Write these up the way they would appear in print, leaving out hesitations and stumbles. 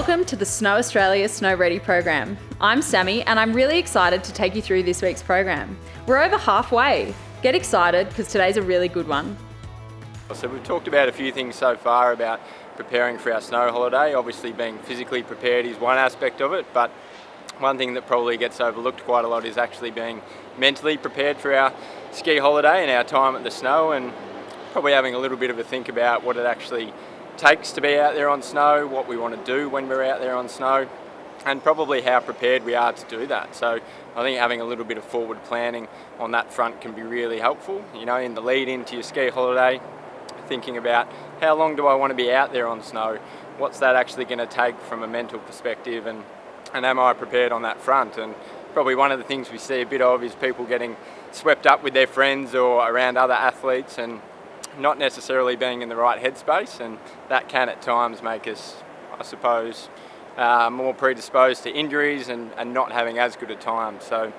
Welcome to the Snow Australia SnowReady program. I'm Sammy and I'm really excited to take you through this week's program. We're over halfway. Get excited because today's a really good one. So we've talked about a few things so far about preparing for our snow holiday. Obviously being physically prepared is one aspect of it, but one thing that probably gets overlooked quite a lot is actually being mentally prepared for our ski holiday and our time at the snow, and probably having a little bit of a think about what it actually takes to be out there on snow, what we want to do when we're out there on snow, and probably how prepared we are to do that. So I think having a little bit of forward planning on that front can be really helpful. You know, in the lead into your ski holiday, thinking about how long do I want to be out there on snow? What's that actually going to take from a mental perspective, and am I prepared on that front? And probably one of the things we see a bit of is people getting swept up with their friends or around other athletes and not necessarily being in the right headspace, and that can at times make us, I suppose, more predisposed to injuries and not having as good a time. So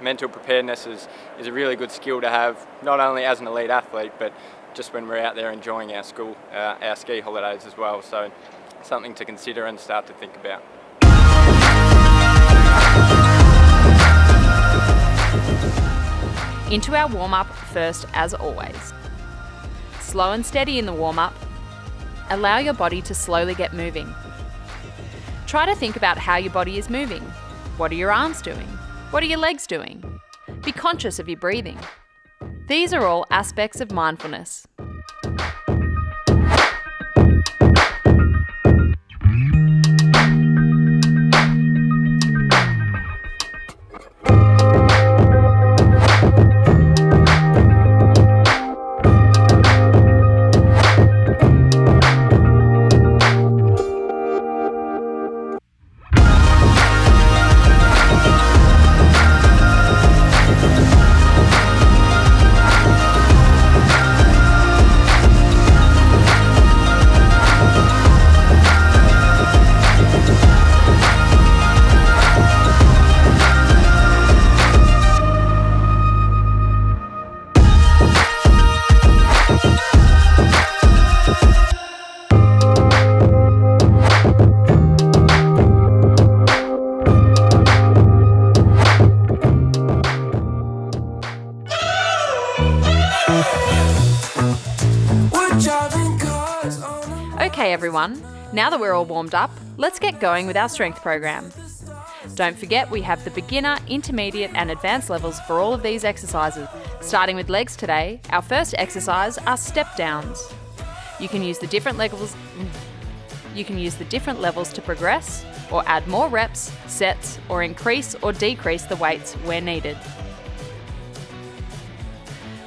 mental preparedness is a really good skill to have, not only as an elite athlete, but just when we're out there enjoying our ski holidays as well. So something to consider and start to think about. Into our warm-up first as always. Slow and steady in the warm-up. Allow your body to slowly get moving. Try to think about how your body is moving. What are your arms doing? What are your legs doing? Be conscious of your breathing. These are all aspects of mindfulness. Okay everyone, now that we're all warmed up, let's get going with our strength program. Don't forget we have the beginner, intermediate and advanced levels for all of these exercises. Starting with legs today, our first exercise are step downs. You can use the different levels to progress or add more reps, sets, or increase or decrease the weights where needed.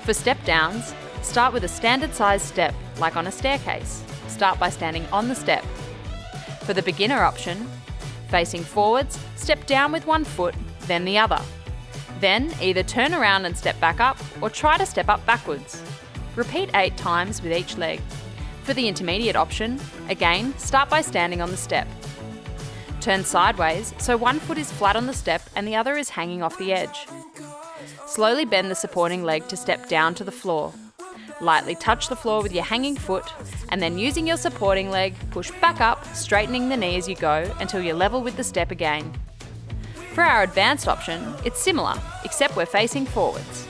For step downs, start with a standard size step, like on a staircase. Start by standing on the step. For the beginner option, facing forwards, step down with one foot, then the other. Then either turn around and step back up or try to step up backwards. Repeat 8 times with each leg. For the intermediate option, again, start by standing on the step. Turn sideways so one foot is flat on the step and the other is hanging off the edge. Slowly bend the supporting leg to step down to the floor. Lightly touch the floor with your hanging foot and then using your supporting leg, push back up, straightening the knee as you go until you're level with the step again. For our advanced option, it's similar, except we're facing forwards.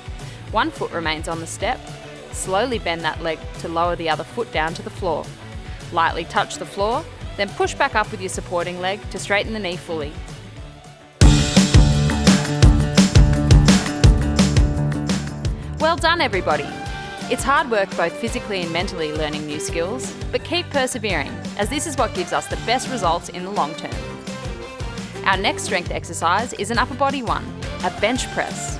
One foot remains on the step. Slowly bend that leg to lower the other foot down to the floor. Lightly touch the floor, then push back up with your supporting leg to straighten the knee fully. Well done everybody! It's hard work both physically and mentally learning new skills, but keep persevering, as this is what gives us the best results in the long term. Our next strength exercise is an upper body one, a bench press.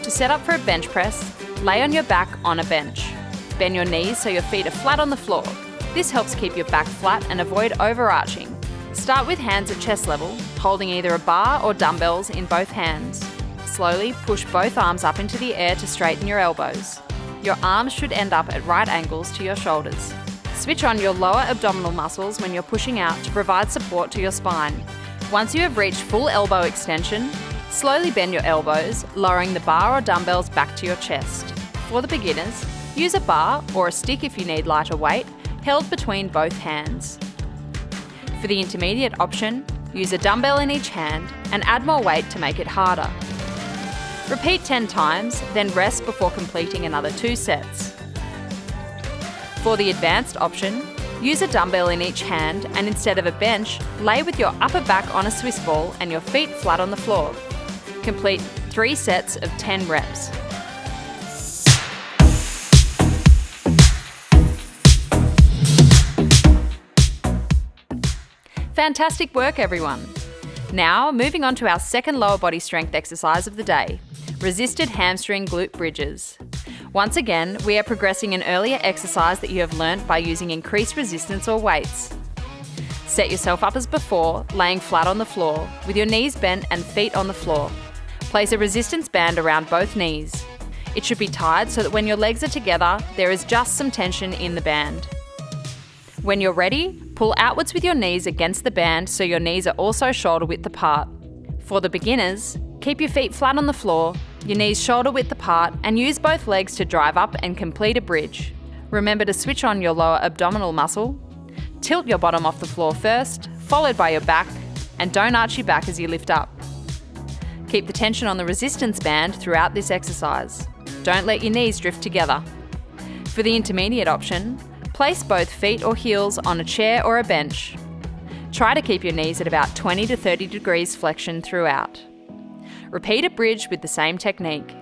To set up for a bench press, lay on your back on a bench. Bend your knees so your feet are flat on the floor. This helps keep your back flat and avoid overarching. Start with hands at chest level, holding either a bar or dumbbells in both hands. Slowly push both arms up into the air to straighten your elbows. Your arms should end up at right angles to your shoulders. Switch on your lower abdominal muscles when you're pushing out to provide support to your spine. Once you have reached full elbow extension, slowly bend your elbows, lowering the bar or dumbbells back to your chest. For the beginners, use a bar or a stick if you need lighter weight, held between both hands. For the intermediate option, use a dumbbell in each hand and add more weight to make it harder. Repeat 10 times, then rest before completing another 2 sets. For the advanced option, use a dumbbell in each hand and instead of a bench, lay with your upper back on a Swiss ball and your feet flat on the floor. Complete 3 sets of 10 reps. Fantastic work, everyone! Now, moving on to our second lower body strength exercise of the day, resisted hamstring glute bridges. Once again, we are progressing an earlier exercise that you have learnt by using increased resistance or weights. Set yourself up as before, laying flat on the floor, with your knees bent and feet on the floor. Place a resistance band around both knees. It should be tied so that when your legs are together, there is just some tension in the band. When you're ready, pull outwards with your knees against the band so your knees are also shoulder width apart. For the beginners, keep your feet flat on the floor, your knees shoulder width apart, and use both legs to drive up and complete a bridge. Remember to switch on your lower abdominal muscle. Tilt your bottom off the floor first, followed by your back, and don't arch your back as you lift up. Keep the tension on the resistance band throughout this exercise. Don't let your knees drift together. For the intermediate option, place both feet or heels on a chair or a bench. Try to keep your knees at about 20 to 30 degrees flexion throughout. Repeat a bridge with the same technique.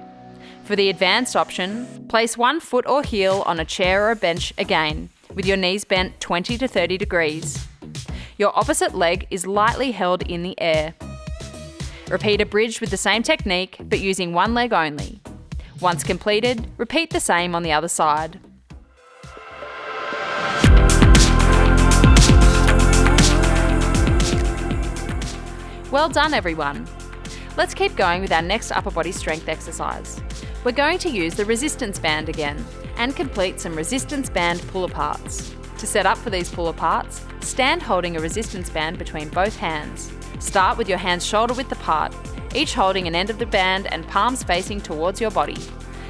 For the advanced option, place one foot or heel on a chair or a bench again, with your knees bent 20 to 30 degrees. Your opposite leg is lightly held in the air. Repeat a bridge with the same technique, but using one leg only. Once completed, repeat the same on the other side. Well done, everyone. Let's keep going with our next upper body strength exercise. We're going to use the resistance band again and complete some resistance band pull-aparts. To set up for these pull-aparts, stand holding a resistance band between both hands. Start with your hands shoulder width apart, each holding an end of the band and palms facing towards your body.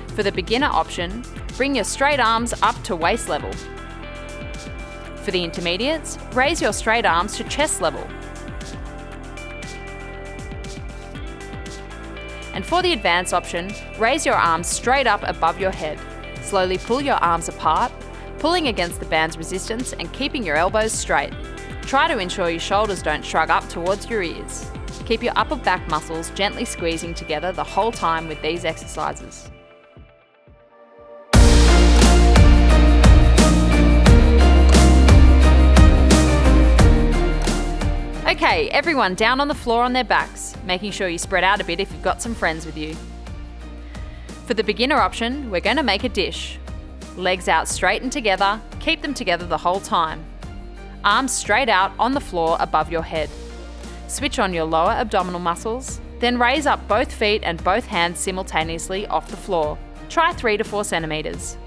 For the beginner option, bring your straight arms up to waist level. For the intermediates, raise your straight arms to chest level. And for the advanced option, raise your arms straight up above your head. Slowly pull your arms apart, pulling against the band's resistance and keeping your elbows straight. Try to ensure your shoulders don't shrug up towards your ears. Keep your upper back muscles gently squeezing together the whole time with these exercises. Okay, everyone down on the floor on their backs, making sure you spread out a bit if you've got some friends with you. For the beginner option, we're going to make a dish. Legs out straight and together, keep them together the whole time. Arms straight out on the floor above your head. Switch on your lower abdominal muscles, then raise up both feet and both hands simultaneously off the floor. Try 3 to 4 centimeters.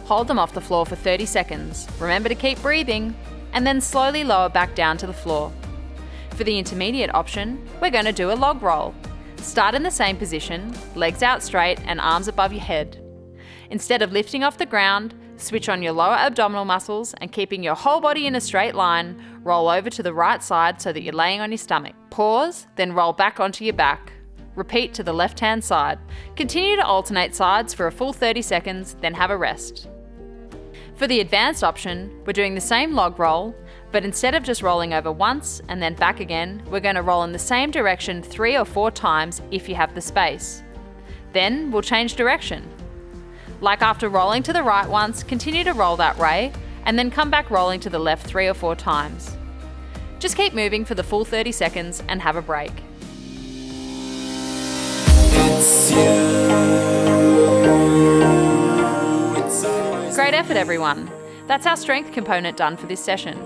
Hold them off the floor for 30 seconds. Remember to keep breathing, and then slowly lower back down to the floor. For the intermediate option, we're going to do a log roll. Start in the same position, legs out straight and arms above your head. Instead of lifting off the ground, switch on your lower abdominal muscles and keeping your whole body in a straight line, roll over to the right side so that you're laying on your stomach. Pause, then roll back onto your back. Repeat to the left-hand side. Continue to alternate sides for a full 30 seconds, then have a rest. For the advanced option, we're doing the same log roll, but instead of just rolling over once and then back again, we're going to roll in the same direction 3 or 4 times if you have the space. Then we'll change direction. Like after rolling to the right once, continue to roll that way, and then come back rolling to the left 3 or 4 times. Just keep moving for the full 30 seconds and have a break. Great effort, everyone. That's our strength component done for this session.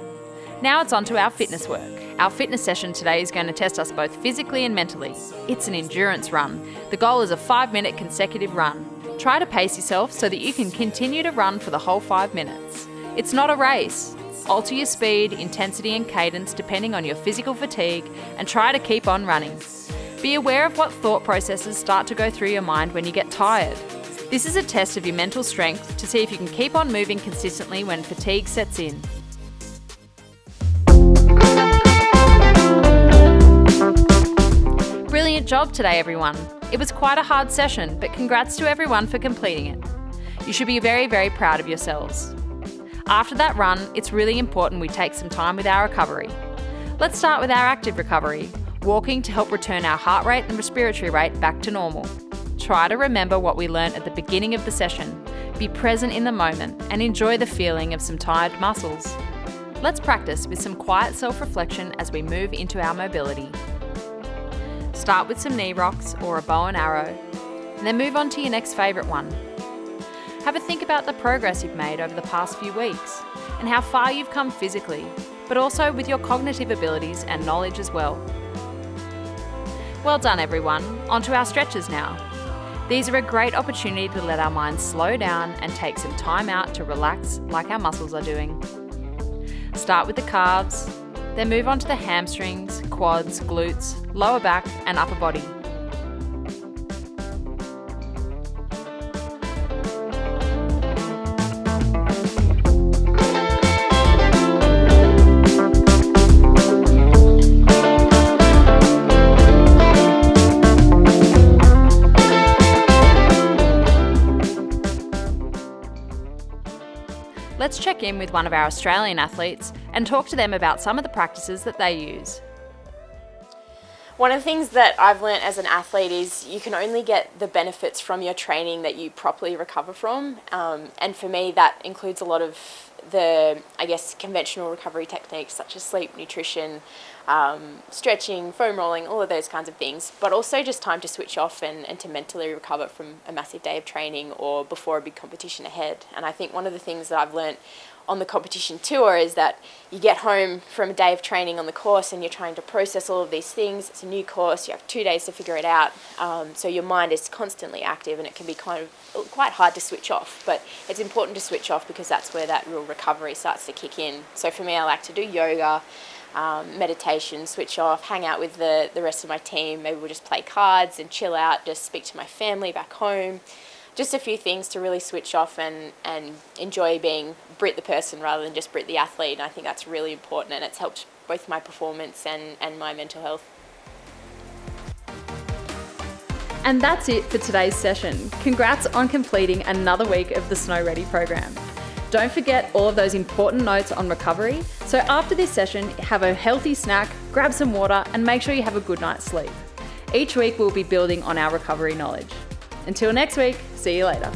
Now it's on to our fitness work. Our fitness session today is going to test us both physically and mentally. It's an endurance run. The goal is a 5-minute consecutive run. Try to pace yourself so that you can continue to run for the whole 5 minutes. It's not a race. Alter your speed, intensity and cadence depending on your physical fatigue and try to keep on running. Be aware of what thought processes start to go through your mind when you get tired. This is a test of your mental strength to see if you can keep on moving consistently when fatigue sets in. Brilliant job today, everyone. It was quite a hard session, but congrats to everyone for completing it. You should be very, very proud of yourselves. After that run, it's really important we take some time with our recovery. Let's start with our active recovery, walking to help return our heart rate and respiratory rate back to normal. Try to remember what we learnt at the beginning of the session, be present in the moment, and enjoy the feeling of some tired muscles. Let's practice with some quiet self-reflection as we move into our mobility. Start with some knee rocks or a bow and arrow, and then move on to your next favourite one. Have a think about the progress you've made over the past few weeks and how far you've come physically, but also with your cognitive abilities and knowledge as well. Well done, everyone. On to our stretches now. These are a great opportunity to let our minds slow down and take some time out to relax like our muscles are doing. Start with the calves, then move on to the hamstrings, quads, glutes, lower back and upper body. Let's check in with one of our Australian athletes and talk to them about some of the practices that they use. One of the things that I've learnt as an athlete is you can only get the benefits from your training that you properly recover from. And for me, that includes a lot of the, conventional recovery techniques such as sleep, nutrition, stretching, foam rolling, all of those kinds of things, but also just time to switch off and to mentally recover from a massive day of training or before a big competition ahead. And I think one of the things that I've learnt on the competition tour is that you get home from a day of training on the course and you're trying to process all of these things. It's a new course, you have 2 days to figure it out, so your mind is constantly active and it can be quite hard to switch off, but it's important to switch off because that's where that real recovery starts to kick in. So for me, I like to do yoga, meditation, switch off, hang out with the rest of my team. Maybe we'll just play cards and chill out, just speak to my family back home. Just a few things to really switch off and enjoy being Brit the person rather than just Brit the athlete. And I think that's really important and it's helped both my performance and my mental health. And that's it for today's session. Congrats on completing another week of the SnowReady program. Don't forget all of those important notes on recovery. So after this session, have a healthy snack, grab some water, and make sure you have a good night's sleep. Each week we'll be building on our recovery knowledge. Until next week, see you later.